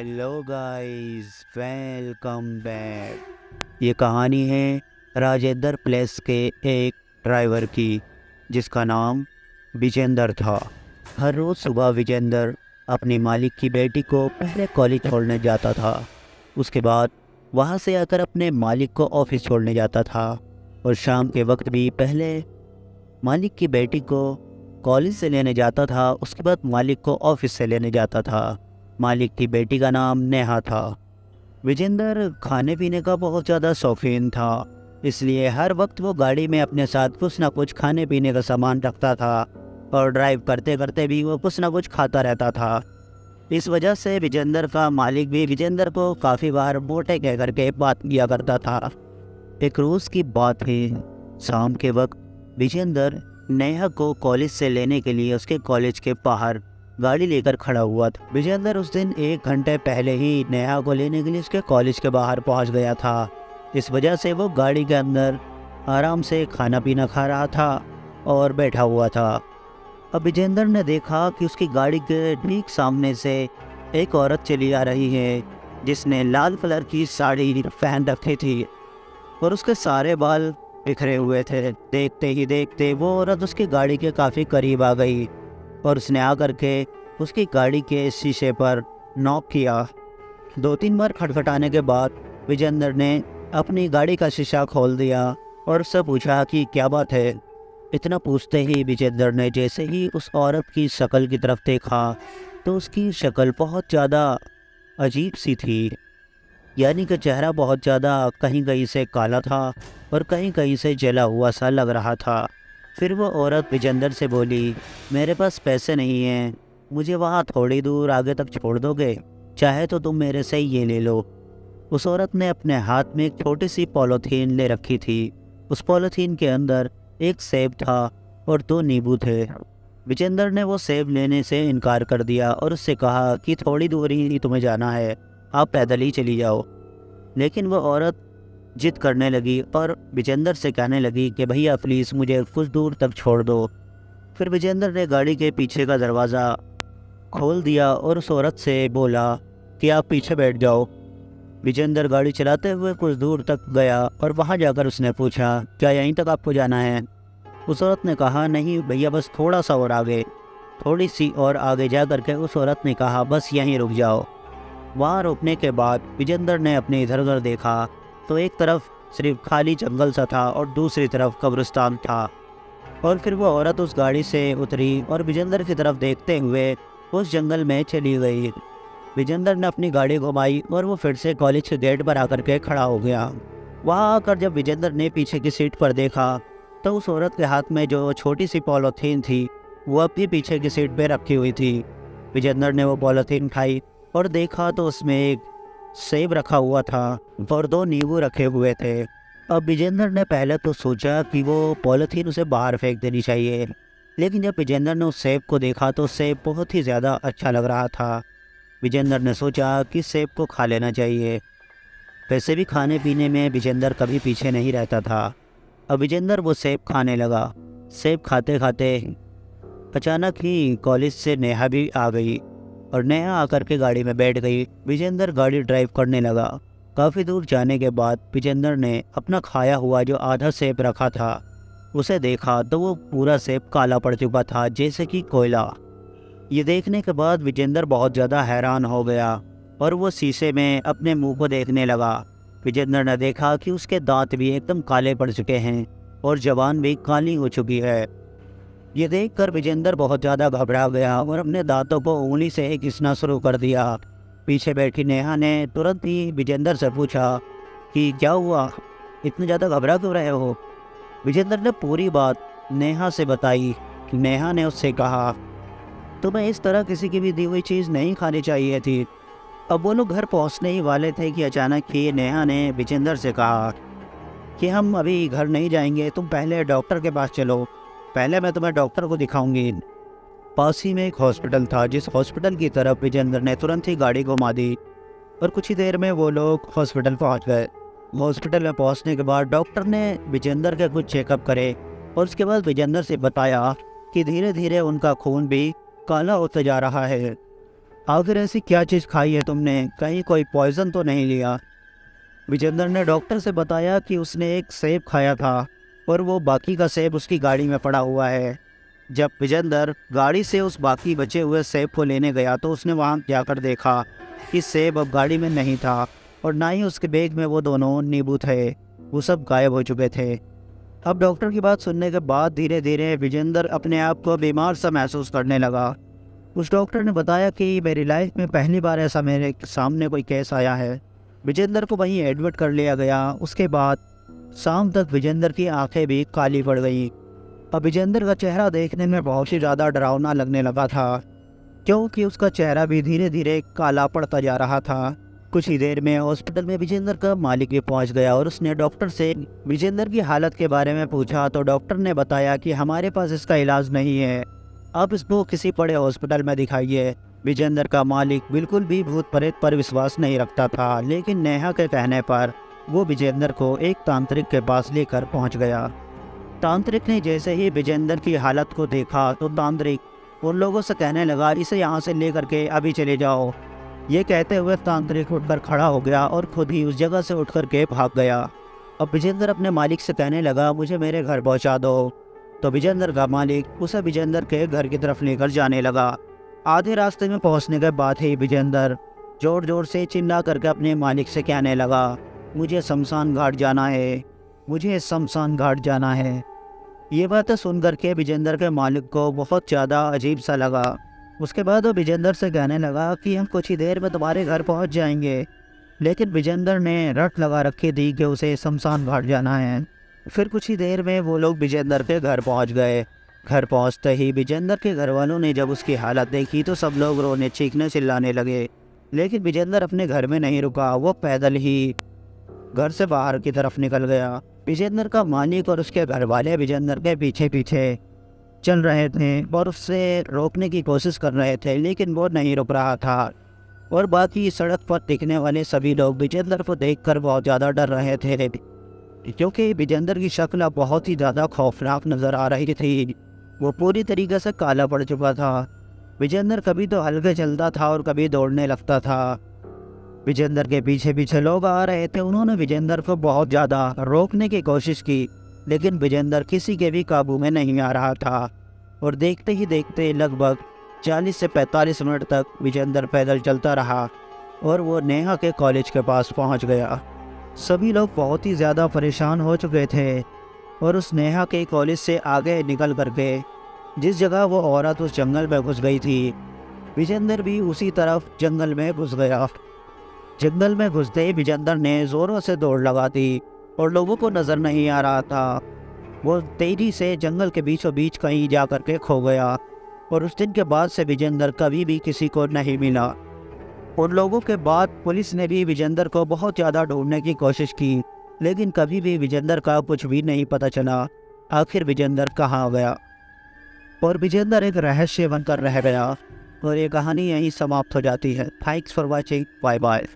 Hello guys, welcome back. ये कहानी है राजेंद्र प्लेस के एक ड्राइवर की, जिसका नाम विजेंद्र था। हर रोज़ सुबह विजेंद्र अपने मालिक की बेटी को पहले कॉलेज छोड़ने जाता था। उसके बाद वहाँ से आकर अपने मालिक को ऑफिस छोड़ने जाता था, और शाम के वक्त भी पहले मालिक की बेटी को कॉलेज से लेने जाता था, उसके बाद मालिक को ऑफिस से लेने जाता था। मालिक की बेटी का नाम नेहा था। विजेंद्र खाने पीने का बहुत ज़्यादा शौकीन था, इसलिए हर वक्त वो गाड़ी में अपने साथ कुछ ना कुछ खाने पीने का सामान रखता था, और ड्राइव करते करते भी वो कुछ ना कुछ खाता रहता था। इस वजह से विजेंद्र का मालिक भी विजेंद्र को काफ़ी बार मोटे कह करके बात किया करता था। एक रोज़ की बात है, शाम के वक्त विजेंद्र नेहा को कॉलेज से लेने के लिए उसके कॉलेज के बाहर गाड़ी लेकर खड़ा हुआ था। विजेंद्र उस दिन 1 घंटे पहले ही नेहा को लेने के लिए उसके कॉलेज के बाहर पहुंच गया था। इस वजह से वो गाड़ी के अंदर आराम से खाना पीना खा रहा था और बैठा हुआ था। अब विजेंद्र ने देखा कि उसकी गाड़ी के ठीक सामने से एक औरत चली आ रही है, जिसने लाल कलर की साड़ी पहन रखी थी और उसके सारे बाल बिखरे हुए थे। देखते ही देखते वो औरत उसकी गाड़ी के काफ़ी करीब आ गई और उसने आकर के उसकी गाड़ी के शीशे पर नॉक किया। 2-3 बार खटखटाने के बाद विजेंद्र ने अपनी गाड़ी का शीशा खोल दिया और उससे पूछा कि क्या बात है। इतना पूछते ही विजेंद्र ने जैसे ही उस औरत की शक्ल की तरफ देखा तो उसकी शक्ल बहुत ज़्यादा अजीब सी थी, यानी कि चेहरा बहुत ज़्यादा कहीं कहीं से काला था और कहीं कहीं से जला हुआ सा लग रहा था। फिर वो औरत विजेंद्र से बोली, मेरे पास पैसे नहीं हैं, मुझे वहाँ थोड़ी दूर आगे तक छोड़ दोगे? चाहे तो तुम मेरे से ये ले लो। उस औरत ने अपने हाथ में एक छोटी सी पॉलीथीन ले रखी थी। उस पॉलीथीन के अंदर एक सेब था और 2 नींबू थे। विजेंद्र ने वो सेब लेने से इनकार कर दिया और उससे कहा कि थोड़ी दूर ही तुम्हें जाना है, आप पैदल ही चली जाओ। लेकिन वो औरत जिद करने लगी और विजेंद्र से कहने लगी कि भैया प्लीज़ मुझे कुछ दूर तक छोड़ दो। फिर विजेंद्र ने गाड़ी के पीछे का दरवाज़ा खोल दिया और उस औरत से बोला कि आप पीछे बैठ जाओ। विजेंद्र गाड़ी चलाते हुए कुछ दूर तक गया और वहाँ जाकर उसने पूछा, क्या यहीं तक आपको जाना है? उस औरत ने कहा, नहीं भैया, बस थोड़ा सा और आगे। थोड़ी सी और आगे जा कर के उस औरत ने कहा, बस यहीं रुक जाओ। वहाँ रुकने के बाद विजेंद्र ने अपने इधर उधर देखा तो एक तरफ सिर्फ खाली जंगल सा था और दूसरी तरफ कब्रिस्तान था। और फिर वो औरत उस गाड़ी से उतरी और विजेंद्र की तरफ देखते हुए उस जंगल में चली गई। विजेंद्र ने अपनी गाड़ी घुमाई और वो फिर से कॉलेज के गेट पर आकर के खड़ा हो गया। वहाँ आकर जब विजेंद्र ने पीछे की सीट पर देखा तो उस औरत के हाथ में जो छोटी सी पॉलीथीन थी वो अपनी पीछे की सीट पर रखी हुई थी। विजेंद्र ने वो पॉलीथीन उठाई और देखा तो उसमें एक सेब रखा हुआ था और 2 नींबू रखे हुए थे। अब विजेंद्र ने पहले तो सोचा कि वो पॉलीथीन उसे बाहर फेंक देनी चाहिए, लेकिन जब विजेंद्र ने उस सेब को देखा तो सेब बहुत ही ज़्यादा अच्छा लग रहा था। विजेंद्र ने सोचा कि सेब को खा लेना चाहिए। वैसे भी खाने पीने में विजेंद्र कभी पीछे नहीं रहता था। अब विजेंद्र वो सेब खाने लगा। सेब खाते खाते अचानक ही कॉलेज से नेहा भी आ गई और नेहा आकर के गाड़ी में बैठ गई। विजेंद्र गाड़ी ड्राइव करने लगा। काफ़ी दूर जाने के बाद विजेंद्र ने अपना खाया हुआ जो आधा सेब रखा था उसे देखा तो वो पूरा सेब काला पड़ चुका था, जैसे कि कोयला। ये देखने के बाद विजेंद्र बहुत ज़्यादा हैरान हो गया और वो शीशे में अपने मुंह को देखने लगा। विजेंद्र ने देखा कि उसके दांत भी एकदम काले पड़ चुके हैं और ज़बान भी काली हो चुकी है। ये देखकर विजेंद्र बहुत ज़्यादा घबरा गया और अपने दांतों को उंगली से ही घिसना शुरू कर दिया। पीछे बैठी नेहा ने तुरंत ही विजेंद्र से पूछा कि क्या हुआ, इतने ज़्यादा घबरा क्यों रहे हो? विजेंद्र ने पूरी बात नेहा से बताई। नेहा ने उससे कहा, तुम्हें इस तरह किसी की भी दी हुई चीज़ नहीं खानी चाहिए थी। अब वो लोग घर पहुंचने ही वाले थे कि अचानक ही नेहा ने विजेंद्र से कहा कि हम अभी घर नहीं जाएंगे, तुम पहले डॉक्टर के पास चलो, पहले मैं तुम्हें डॉक्टर को दिखाऊंगी। पास ही में एक हॉस्पिटल था, जिस हॉस्पिटल की तरफ विजेंद्र ने तुरंत ही गाड़ी घुमा दी और कुछ ही देर में वो लोग हॉस्पिटल पहुंच गए। हॉस्पिटल में पहुंचने के बाद डॉक्टर ने विजेंद्र के कुछ चेकअप करे और उसके बाद विजेंद्र से बताया कि धीरे धीरे उनका खून भी काला होता जा रहा है। आखिर ऐसी क्या चीज़ खाई है तुमने, कहीं कोई पॉइजन तो नहीं लिया? विजेंद्र ने डॉक्टर से बताया कि उसने एक सेब खाया था और वो बाकी का सेब उसकी गाड़ी में पड़ा हुआ है। जब विजेंद्र गाड़ी से उस बाकी बचे हुए सेब को लेने गया तो उसने वहाँ जाकर देखा कि सेब अब गाड़ी में नहीं था और ना ही उसके बैग में वो दोनों नींबू थे। वो सब गायब हो चुके थे। अब डॉक्टर की बात सुनने के बाद धीरे धीरे विजेंद्र अपने आप को बीमार सा महसूस करने लगा। उस डॉक्टर ने बताया कि मेरी लाइफ में पहली बार ऐसा मेरे सामने कोई केस आया है। विजेंद्र को वहीं एडमिट कर लिया गया। उसके बाद शाम तक विजेंद्र की आंखें भी काली पड़ गई। अब विजेंद्र का चेहरा देखने में बहुत ही ज़्यादा डरावना लगने लगा था, क्योंकि उसका चेहरा भी धीरे धीरे काला पड़ता जा रहा था। कुछ ही देर में हॉस्पिटल में विजेंद्र का मालिक भी पहुंच गया और उसने डॉक्टर से विजेंद्र की हालत के बारे में पूछा तो डॉक्टर ने बताया कि हमारे पास इसका इलाज नहीं है, आप इसको किसी बड़े हॉस्पिटल में दिखाइए। विजेंद्र का मालिक बिल्कुल भी भूत प्रेत पर विश्वास नहीं रखता था, लेकिन नेहा के कहने पर वो विजेंद्र को एक तांत्रिक के पास लेकर पहुंच गया। तांत्रिक ने जैसे ही विजेंद्र की हालत को देखा तो तांत्रिक उन लोगों से कहने लगा, इसे यहाँ से लेकर के अभी चले जाओ। ये कहते हुए तांत्रिक उठकर खड़ा हो गया और खुद ही उस जगह से उठ कर के भाग गया। अब विजेंद्र अपने मालिक से कहने लगा, मुझे मेरे घर पहुंचा दो। तो विजेंद्र का मालिक उसे विजेंद्र के घर की तरफ लेकर जाने लगा। आधे रास्ते में पहुंचने के बाद ही विजेंद्र जोर जोर से चिल्ला करके अपने मालिक से कहने लगा, मुझे शमशान घाट जाना है, मुझे शमशान घाट जाना है। ये बातें सुन करके विजेंद्र के मालिक को बहुत ज़्यादा अजीब सा लगा। उसके बाद वो विजेंद्र से कहने लगा कि हम कुछ ही देर में तुम्हारे घर पहुंच जाएंगे, लेकिन विजेंद्र ने रट लगा रखी थी कि उसे शमशान घाट जाना है। फिर कुछ ही देर में वो लोग विजेंद्र के घर पहुंच गए। घर पहुंचते ही विजेंद्र के घर वालों ने जब उसकी हालत देखी तो सब लोग रोने चीखने चिल्लाने लगे, लेकिन विजेंद्र अपने घर में नहीं रुका। वो पैदल ही घर से बाहर की तरफ निकल गया। विजेंद्र का मालिक और उसके घर वाले विजेंद्र के पीछे पीछे चल रहे थे और उससे रोकने की कोशिश कर रहे थे, लेकिन वो नहीं रुक रहा था। और बाकी सड़क पर दिखने वाले सभी लोग विजेंद्र को देखकर बहुत ज़्यादा डर रहे थे, क्योंकि विजेंद्र की शक्ल बहुत ही ज़्यादा खौफनाक नज़र आ रही थी। वो पूरी तरीके से काला पड़ चुका था। विजेंद्र कभी तो हल्के चलता था और कभी दौड़ने लगता था। विजेंद्र के पीछे पीछे लोग आ रहे थे। उन्होंने विजेंद्र को बहुत ज़्यादा रोकने की कोशिश की, लेकिन विजेंद्र किसी के भी काबू में नहीं आ रहा था। और देखते ही देखते लगभग 40 से 45 मिनट तक विजेंद्र पैदल चलता रहा और वो नेहा के कॉलेज के पास पहुंच गया। सभी लोग बहुत ही ज़्यादा परेशान हो चुके थे और उस नेहा के कॉलेज से आगे निकल करके जिस जगह वो औरत उस जंगल में घुस गई थी, विजेंद्र भी उसी तरफ जंगल में घुस गया। जंगल में घुसते ही विजेंद्र ने ज़ोरों से दौड़ लगा दी और लोगों को नज़र नहीं आ रहा था। वो तेजी से जंगल के बीचों बीच कहीं जा कर के खो गया और उस दिन के बाद से विजेंद्र कभी भी किसी को नहीं मिला। उन लोगों के बाद पुलिस ने भी विजेंद्र को बहुत ज़्यादा ढूंढने की कोशिश की, लेकिन कभी भी विजेंद्र का कुछ भी नहीं पता चला। आखिर विजेंद्र कहाँ गया और विजेंद्र एक रहस्य बनकर रह गया। और ये कहानी यहीं समाप्त हो जाती है। Thanks for watching, bye bye.